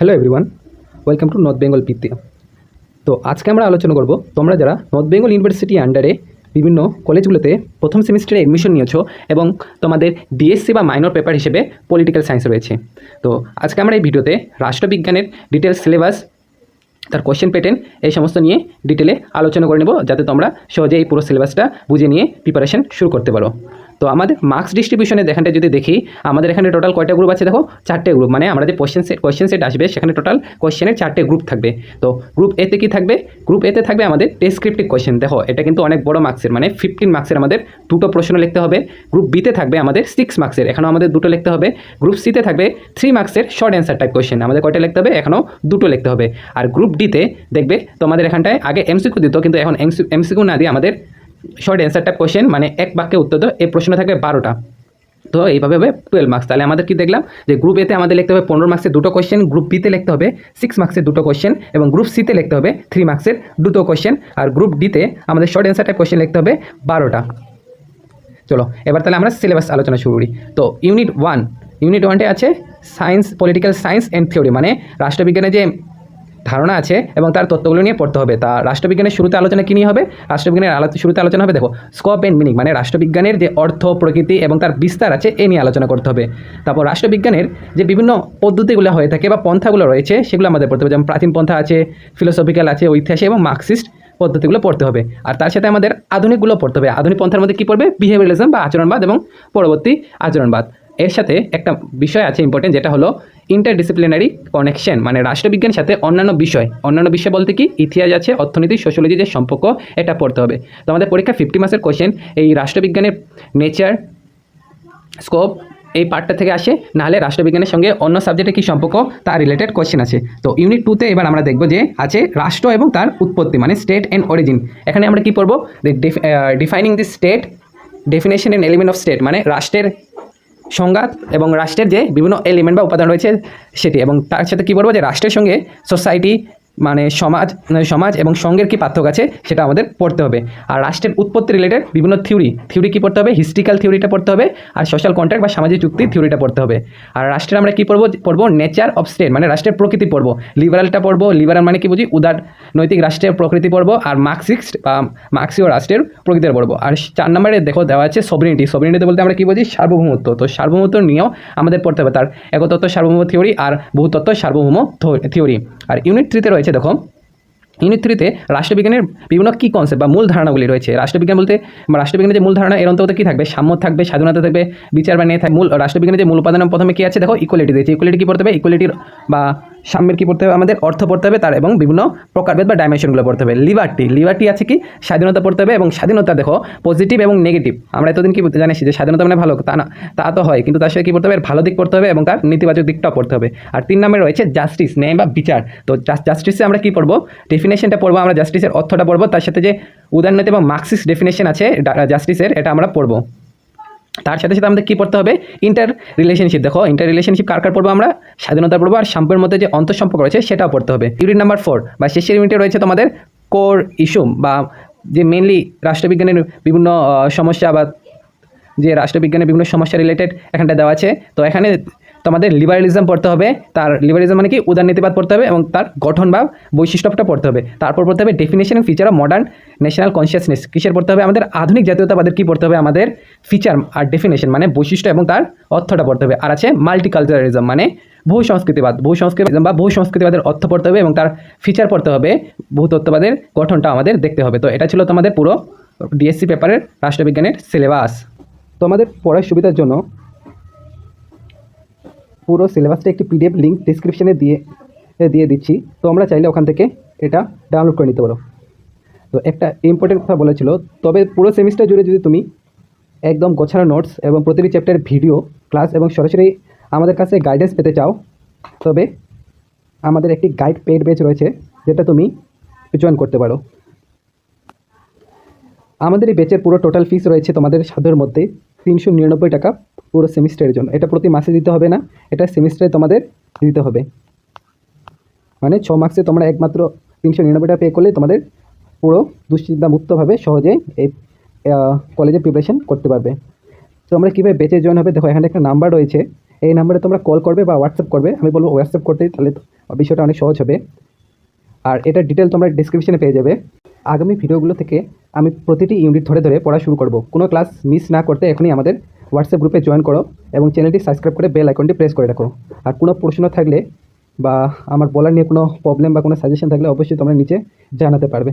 Hello everyone, welcome to north Bengal বিদ্যা। তো আজকে আমরা আলোচনা করব তোমরা যারা নর্থ বেঙ্গল ইউনিভার্সিটি আন্ডারে বিভিন্ন কলেজগুলোতে প্রথম সেমিস্টারে অ্যাডমিশন নিয়েছো এবং তোমাদের ডিএসসি বা মাইনর পেপার হিসেবে পলিটিক্যাল সায়েন্স রয়েছে। তো আজকে আমরা এই ভিডিওতে রাষ্ট্রবিজ্ঞানের ডিটেলস সিলেবাস, তার কোয়েশ্চেন প্যাটার্ন এই সমস্ত নিয়ে ডিটেলে আলোচনা করে নেব, যাতে তোমরা সহজে এই পুরো সিলেবাসটা বুঝে নিয়ে প্রিপারেশন শুরু করতে পারো। তো আমাদের মার্কস ডিস্ট্রিবিউশনের এখানটা যদি দেখি, আমাদের এখানে টোটাল কয়টা গ্রুপ আছে দেখো, 4টে গ্রুপ। মানে আমরা যে কোয়েশ্চেন সেট আসবে সেখানে টোটাল কোয়েশ্চেনের 4টে গ্রুপ থাকবে। তো গ্রুপ এতে কি থাকবে? গ্রুপ এতে থাকবে আমাদের ডেসক্রিপটিভ কোয়েশ্চেন। দেখো এটা কিন্তু অনেক বড় মার্কসের, মানে 15 মার্কসের আমাদের 2টো প্রশ্ন লিখতে হবে। গ্রুপ বিতে থাকবে আমাদের 6 মার্কসের, এখানেও আমাদের 2টো লিখতে হবে। গ্রুপ সিতে থাকবে 3 মার্কসের শর্ট অ্যান্সার টাইপ কোয়েশ্চেন, আমাদের কয়টা লিখতে হবে? এখনও 2টো লিখতে হবে। আর গ্রুপ ডিতে দেখবে তোমাদের এখানটায় আগে এমসিকিউ দিত, কিন্তু এখন এমসিকিউ না দিয়ে আমাদের শর্ট অ্যান্সার টাইপ কোয়েশ্চেন, মানে এক বাক্যে উত্তর দাও, এই প্রশ্ন থাকবে 12টা। তো এইভাবে হবে 12 মার্কস। তাহলে আমাদের কি দেখলাম যে গ্রুপ এতে আমাদের লিখতে হবে 15 মার্কসের 2টো কোয়েশ্চেন, গ্রুপ বিতে লিখতে হবে 6 মার্কসের 2টো কোয়েশ্চেন এবং গ্রুপ সিতে লিখতে হবে 3 মার্কসের 2টো কোয়েশ্চেন। আর গ্রুপ ডিতে আমাদের শর্ট অ্যান্সার টাইপ কোয়েশ্চেন লিখতে হবে 12টা। চলো এবার তাহলে আমরা সিলেবাস আলোচনা শুরু করি। তো ইউনিট 1টে আছে science, political science and theory, মানে রাষ্ট্রবিজ্ঞানের যে ধারণা আছে এবং তার তত্ত্বগুলো নিয়ে পড়তে হবে। তা রাষ্ট্রবিজ্ঞানের শুরুতে আলোচনা কী নিয়ে হবে? রাষ্ট্রবিজ্ঞানের শুরুতে আলোচনা হবে দেখো স্কোপ অ্যান্ড মিনিং, মানে রাষ্ট্রবিজ্ঞানের যে অর্থ, প্রকৃতি এবং তার বিস্তার আছে এ নিয়ে আলোচনা করতে হবে। তারপর রাষ্ট্রবিজ্ঞানের যে বিভিন্ন পদ্ধতিগুলো হয়ে থাকে বা পন্থাগুলো রয়েছে সেগুলো আমাদের পড়তে হবে, যেমন প্রাচীন পন্থা আছে, ফিলোসফিক্যাল আছে, ঐতিহাসিক এবং মার্কসিস্ট পদ্ধতিগুলো পড়তে হবে। আর তার সাথে আমাদের আধুনিকগুলো পড়তে হবে। আধুনিক পন্থার মধ্যে কী পড়বে? বিহেভিয়ারিজম বা আচরণবাদ এবং পরবর্তী আচরণবাদ। এর সাথে একটা বিষয় আছে ইম্পর্টেন্ট, যেটা হলো ইন্টারডিসিপ্লিনারি কানেকশন, মানে রাষ্ট্রবিজ্ঞানের সাথে অন্যান্য বিষয় বলতে কি ইতিহাস আছে, অর্থনীতি, সোশ্যোলজি যে সম্পর্ক, এটা পড়তে হবে। তো আমাদের পরীক্ষা 50 মার্কসের কোয়েশ্চেন এই রাষ্ট্রবিজ্ঞানের নেচার, স্কোপ এই পার্টটা থেকে আসে, নাহলে রাষ্ট্রবিজ্ঞানের সঙ্গে অন্য সাবজেক্টে কী সম্পর্ক তার রিলেটেড কোয়েশ্চেন আছে। তো ইউনিট 2তে এবার আমরা দেখব যে আছে রাষ্ট্র এবং তার উৎপত্তি, মানে স্টেট অ্যান্ড অরিজিন। এখানে আমরা কী পড়বো? Defining the state, definition and element of state, মানে রাষ্ট্রের সংজ্ঞা এবং রাষ্ট্রের যে বিভিন্ন এলিমেন্ট বা উপাদান রয়েছে সেটি, এবং তার সাথে কী বলবো যে রাষ্ট্রের সঙ্গে সোসাইটি মানে সমাজ এবং সঙ্গের কী পার্থক্য আছে সেটা আমাদের পড়তে হবে। আর রাষ্ট্রের উৎপত্তি রিলেটেড বিভিন্ন থিওরি কী পড়তে হবে? হিস্ট্রিক্যাল থিওরিটা পড়তে হবে, আর সোশ্যাল কন্ট্রাক্ট বা সামাজিক চুক্তি থিওরিটা পড়তে হবে। আর রাষ্ট্রের আমরা কী পড়বো নেচার অফ স্টেট, মানে রাষ্ট্রের প্রকৃতি পড়বো। লিবারালটা পড়বো, লিবারাল মানে কি বুঝি? উদার নৈতিক রাষ্ট্রের প্রকৃতি পড়বো। আর মার্কসিস্ট বা মার্ক্সীয় রাষ্ট্রের প্রকৃতির পড়বো। আর 4 নম্বরে দেখো দেওয়া আছে সবরিনিটি বলতে আমরা কী বুঝি? সার্বভৌমত্ব। তো সার্বভৌমত্ব নিয়েও আমাদের পড়তে হবে, তার একতত্ত্ব সার্বভৌম থিওরি আর বহুতত্ত্ব সার্বভৌম থিওরি। আর ইউনিট 3তে রয়েছে দেখো, ইউনিট 3তে রাষ্ট্রবিজ্ঞানের বিভিন্ন কী কনসেপ্ট বা মূল ধারণাগুলি রয়েছে। রাষ্ট্রবিজ্ঞানের যে মূল ধারণা, এর অন্তর্গত কী থাকবে? সাম্য থাকবে, স্বাধীনতা থাকবে, বিচার বা ন্যায় থাকবে। রাষ্ট্রবিজ্ঞানের যে মূল উপাদান প্রথমে কী আছে দেখো? ইকুয়ালিটি দিয়েছে। ইকুয়ালিটি কী পড়তে হবে? ইকুয়ালিটির বা সাম্যের কী পড়তে হবে? আমাদের অর্থ পড়তে হবে, তার এবং বিভিন্ন প্রকারভেদ বা ডাইমেনশনগুলো পড়তে হবে। লিবার্টি আছে কি? স্বাধীনতা পড়তে হবে, এবং স্বাধীনতা দেখো পজিটিভ এবং নেগেটিভ। আমরা এতদিন কি জানিস যে স্বাধীনতা মানে ভালো, তা না, তা তো হয়, কিন্তু তার সাথে কী পড়তে হবে? ভালো দিক পড়তে হবে এবং তার নেতিবাচক দিকটাও পড়তে হবে। আর 3 নম্বরে রয়েছে জাস্টিস, ন্যায় বা বিচার। তো জাস্টিসে আমরা কী পড়বো? ডেফিনেশনটা পড়বো, আমরা জাস্টিসের অর্থটা পড়বো, তার সাথে যে উদারনৈতিক এবং মার্কসিস্ট ডেফিনেশন আছে জাস্টিসের, এটা আমরা পড়বো। তার সাথে সাথে আমাদের কী পড়তে হবে? Inter relationship. দেখো ইন্টার রিলেশনশিপ কার পড়বো? আমরা স্বাধীনতা পড়বো, আর সাম্যের মধ্যে যে অন্তঃসম্পর্ক রয়েছে সেটাও পড়তে হবে। ইউনিট নাম্বার 4 বা শেষের ইউনিটে রয়েছে তোমাদের কোর ইস্যু, বা যে মেনলি রাষ্ট্রবিজ্ঞানের বিভিন্ন সমস্যা বা যে রাষ্ট্রবিজ্ঞানের বিভিন্ন সমস্যা রিলেটেড এখানটা দেওয়া আছে। তো এখানে তোমাদের লিবারালিজম পড়তে হবে, তার লিবারালিজম মানে কি? উদারনীতিবাদ পড়তে হবে এবং তার গঠন বা বৈশিষ্ট্যটা পড়তে হবে। তারপর পড়তে হবে definition and feature of modern national consciousness. কিসের পড়তে হবে? আমাদের আধুনিক জাতীয়তাবাদের কী পড়তে হবে? আমাদের ফিচার আর ডেফিনেশন মানে বৈশিষ্ট্য এবং তার অর্থটা পড়তে হবে। আর আছে মাল্টিকালচারালিজম, মানে বহু সংস্কৃতিবাদের অর্থ পড়তে হবে এবং তার ফিচার পড়তে হবে, বহুতত্ত্ববাদের গঠনটা আমাদের দেখতে হবে। তো এটা ছিল তোমাদের পুরো ডিএসসি পেপারের রাষ্ট্রবিজ্ঞানের সিলেবাস। তো আমাদের পড়ার সুবিধার জন্য পুরো সিলেবাসটা একটি পিডিএফ লিঙ্ক ডিসক্রিপশানে দিয়ে দিচ্ছি। তো আমরা চাইলে ওখান থেকে এটা ডাউনলোড করে নিতে পারো। তো একটা ইম্পর্টেন্ট কথা বলেছিল, তবে পুরো সেমিস্টার জুড়ে যদি তুমি একদম গোছানো নোটস এবং প্রতিটি চ্যাপ্টারের ভিডিও ক্লাস এবং সরাসরি আমাদের কাছে গাইডেন্স পেতে চাও, তবে আমাদের একটি গাইড পেড ব্যাচ রয়েছে, যেটা তুমি জয়েন করতে পারো। আমাদের এই ব্যাচের পুরো টোটাল ফিস রয়েছে তোমাদের সাধ্যের মধ্যে 399 টাকা পুরো সেমিস্টারের জন্য। এটা প্রতি মাসে দিতে হবে না, এটা সেমিস্টারে তোমাদের দিতে হবে। মানে 6 মাসে তোমরা একমাত্র 399 টাকা পে করলে তোমাদের পুরো দুশ্চিন্তামুক্তভাবে সহজে এই কলেজে প্রিপারেশন করতে পারবে। তো আমরা কীভাবে ব্যাচে জয়েন হবে, দেখো এখানে একটা নাম্বার রয়েছে, এই নাম্বারে তোমরা কল করবে বা হোয়াটসঅ্যাপ করবে। আমি বলবো হোয়াটসঅ্যাপ করতে, তাহলে বিষয়টা অনেক সহজ হবে। আর এটার ডিটেল তোমরা ডিসক্রিপশনে পেয়ে যাবে। আগামী ভিডিওগুলো থেকে আমি প্রতিটি ইউনিট ধরে ধরে পড়া শুরু করব। কোনো ক্লাস মিস না করতে এখনই আমাদের হোয়াটসঅ্যাপ গ্রুপে জয়েন করো এবং চ্যানেলটি সাবস্ক্রাইব করে বেল আইকনটি প্রেস করে রাখো। আর কোনো প্রশ্ন থাকলে বা আমার বলার নিয়ে কোনো প্রবলেম বা কোনো সাজেশন থাকলে অবশ্যই তোমরা নিচে জানাতে পারবে।